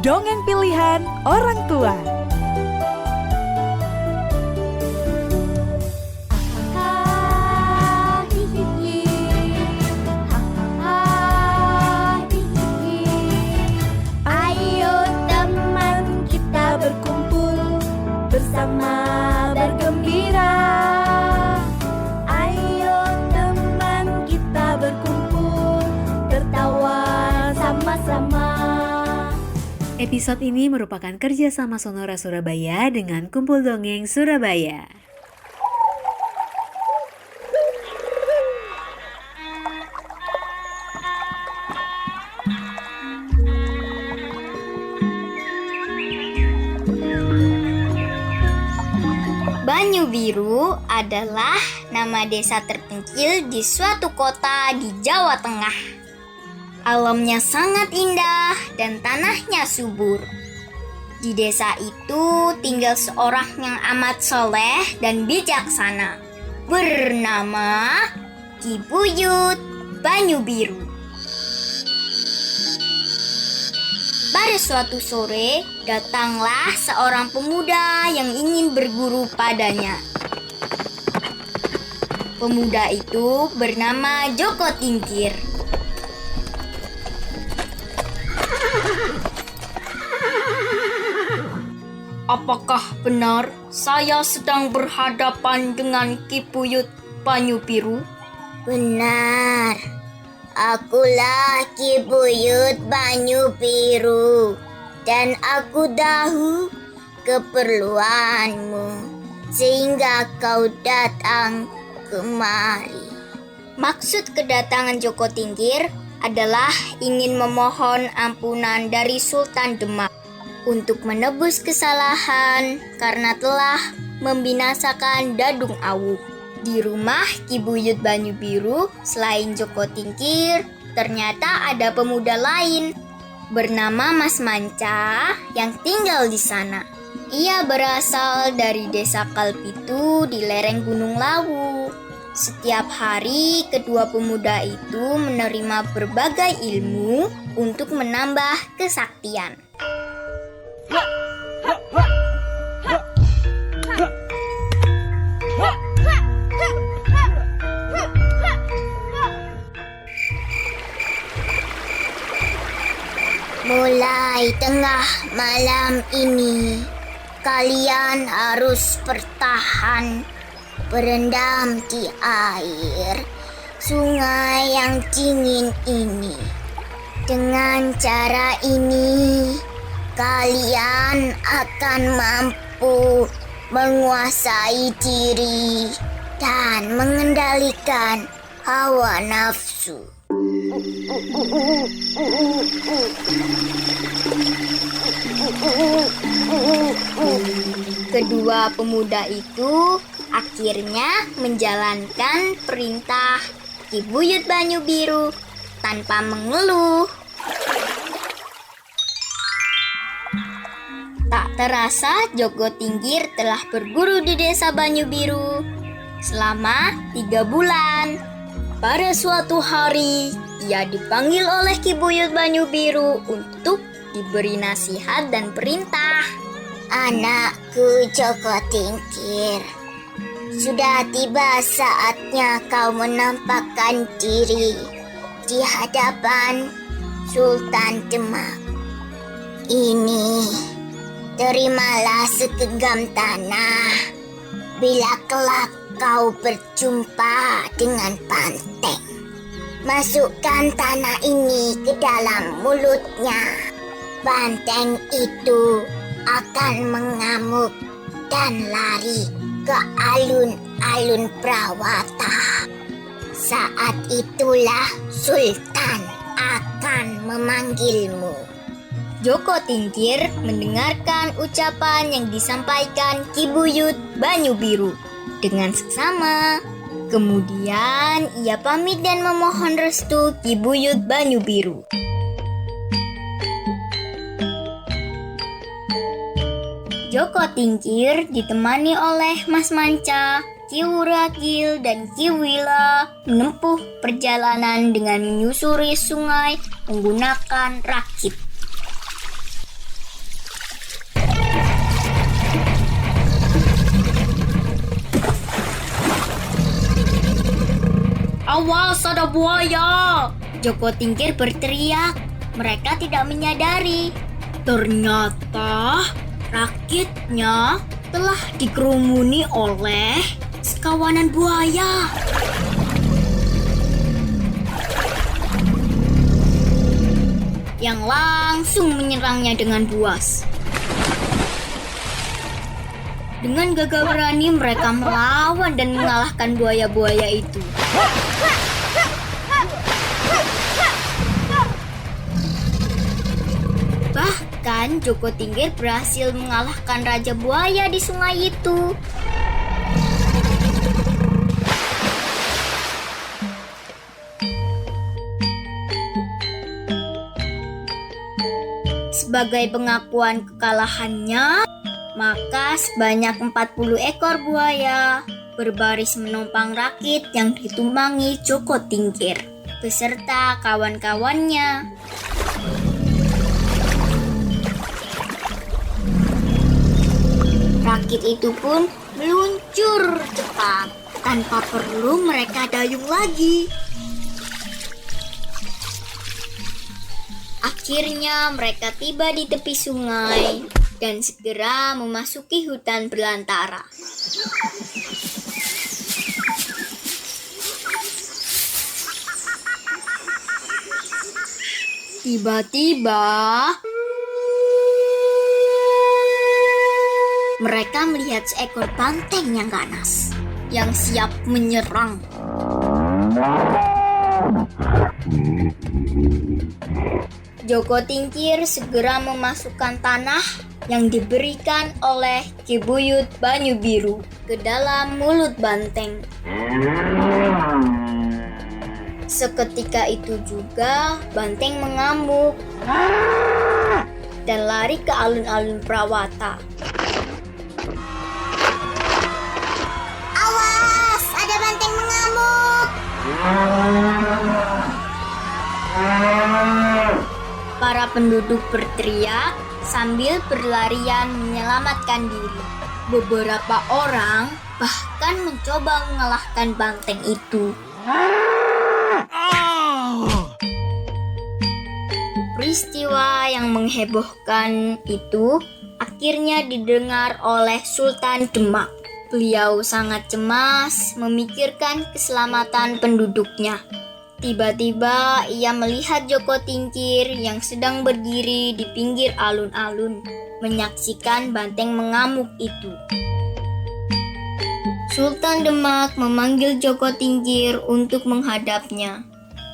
dongeng pilihan orang tua. Ayo teman kita berkumpul bersama bergembira. Ayo teman kita berkumpul tertawa sama-sama. Episode ini merupakan kerjasama Sonora Surabaya dengan Kumpul Dongeng Surabaya. Banyu Biru adalah nama desa terpencil di suatu kota di Jawa Tengah. Alamnya sangat indah dan tanahnya subur. Di desa itu tinggal seorang yang amat soleh dan bijaksana, bernama Ki Buyut Banyu Biru. Pada suatu sore, datanglah seorang pemuda yang ingin berguru padanya. Pemuda itu bernama Joko Tingkir. Apakah benar saya sedang berhadapan dengan Ki Buyut Banyu Biru? Benar, akulah Ki Buyut Banyu Biru dan aku tahu keperluanmu sehingga kau datang kemari. Maksud kedatangan Joko Tingkir adalah ingin memohon ampunan dari Sultan Demak untuk menebus kesalahan karena telah membinasakan Dadung Awuk. Di rumah Ki Buyut Banyu Biru, selain Joko Tingkir, ternyata ada pemuda lain bernama Mas Manca yang tinggal di sana. Ia berasal dari desa Kalpitu di lereng Gunung Lawu. Setiap hari, kedua pemuda itu menerima berbagai ilmu untuk menambah kesaktian. Mulai tengah malam ini, kalian harus bertahan berendam di air sungai yang dingin ini. Dengan cara ini, kalian akan mampu menguasai diri dan mengendalikan hawa nafsu. Kedua pemuda itu akhirnya menjalankan perintah Ki Buyut Banyu Biru tanpa mengeluh. Tak terasa Joko Tingkir telah berguru di desa Banyu Biru selama 3 bulan. Pada suatu hari, ia dipanggil oleh Ki Buyut Banyu Biru untuk diberi nasihat dan perintah. Anakku Joko Tingkir, sudah tiba saatnya kau menampakkan diri di hadapan Sultan Demak. Ini, terimalah segenggam tanah bila kelak kau berjumpa dengan banteng. Masukkan tanah ini ke dalam mulutnya. Banteng itu akan mengamuk dan lari ke alun-alun Prawata. Saat itulah Sultan akan memanggilmu. Joko Tingkir mendengarkan ucapan yang disampaikan Ki Buyut Banyu Biru dengan seksama. Kemudian ia pamit dan memohon restu Ki Buyut Banyu Biru. Joko Tingkir ditemani oleh Mas Manca, Ki Wuragil, dan Ki Wila menempuh perjalanan dengan menyusuri sungai menggunakan rakit. Awas, ada buaya! Joko Tingkir berteriak. Mereka tidak menyadari. Ternyata rakitnya telah dikerumuni oleh sekawanan buaya. Yang langsung menyerangnya dengan buas. Dengan gagah berani mereka melawan dan mengalahkan buaya-buaya itu. Bahkan Joko Tingkir berhasil mengalahkan Raja Buaya di sungai itu. Sebagai pengakuan kekalahannya, maka sebanyak 40 ekor buaya berbaris menumpang rakit yang ditumpangi Joko Tingkir beserta kawan-kawannya. Rakit itu pun meluncur cepat tanpa perlu mereka dayung lagi. Akhirnya mereka tiba di tepi sungai dan segera memasuki hutan belantara. Tiba-tiba mereka melihat seekor banteng yang ganas yang siap menyerang. Joko Tingkir segera memasukkan tanah yang diberikan oleh Ki Buyut Banyu Biru ke dalam mulut banteng. Seketika itu juga banteng mengamuk dan lari ke alun-alun Prawata. Awas, ada banteng mengamuk. Para penduduk berteriak sambil berlarian menyelamatkan diri. Beberapa orang bahkan mencoba mengalahkan banteng itu. Peristiwa yang menghebohkan itu akhirnya didengar oleh Sultan Demak. Beliau sangat cemas memikirkan keselamatan penduduknya. Tiba-tiba ia melihat Joko Tingkir yang sedang berdiri di pinggir alun-alun, menyaksikan banteng mengamuk itu. Sultan Demak memanggil Joko Tingkir untuk menghadapnya.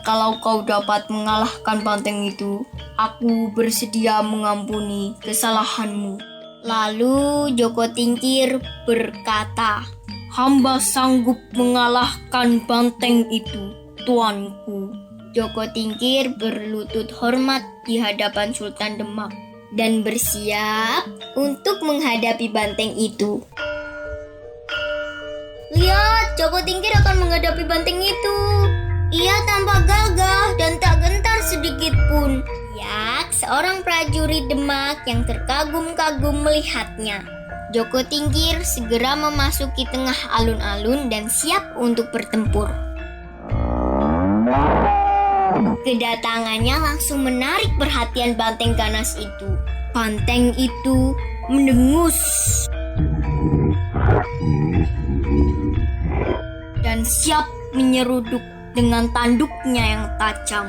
Kalau kau dapat mengalahkan banteng itu, aku bersedia mengampuni kesalahanmu. Lalu Joko Tingkir berkata, hamba sanggup mengalahkan banteng itu, tuanku. Joko Tingkir berlutut hormat di hadapan Sultan Demak dan bersiap untuk menghadapi banteng itu. Lihat, Joko Tingkir akan menghadapi banteng itu. Ia tampak gagah dan tak gentar sedikit pun. Yak, seorang prajurit Demak yang terkagum-kagum melihatnya. Joko Tingkir segera memasuki tengah alun-alun dan siap untuk bertempur. Kedatangannya langsung menarik perhatian banteng ganas itu. Banteng itu mendengus dan siap menyeruduk dengan tanduknya yang tajam.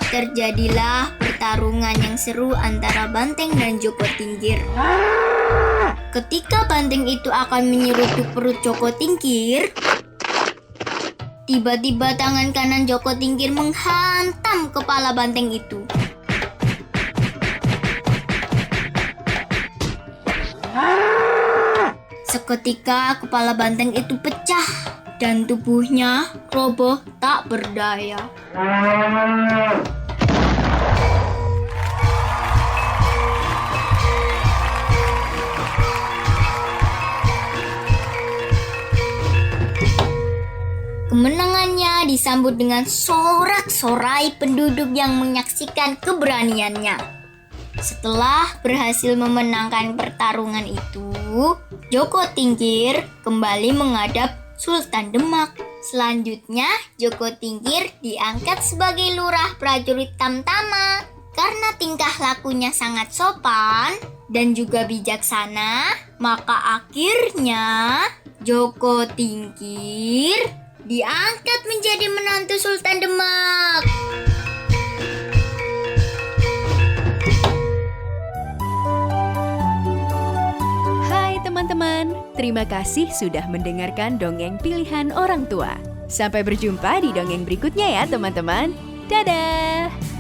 Terjadilah pertarungan yang seru antara banteng dan Joko Tingkir. Ketika banteng itu akan menyeruduk perut Joko Tingkir, tiba-tiba tangan kanan Joko Tingkir menghantam kepala banteng itu. Seketika kepala banteng itu pecah dan tubuhnya roboh tak berdaya. Kemenangannya disambut dengan sorak-sorai penduduk yang menyaksikan keberaniannya. Setelah berhasil memenangkan pertarungan itu, Joko Tingkir kembali menghadap Sultan Demak. Selanjutnya, Joko Tingkir diangkat sebagai lurah prajurit Tamtama. Karena tingkah lakunya sangat sopan dan juga bijaksana, maka akhirnya Joko Tingkir diangkat menjadi menantu Sultan Demak. Hai teman-teman, terima kasih sudah mendengarkan dongeng pilihan orang tua. Sampai berjumpa di dongeng berikutnya ya teman-teman. Dadah!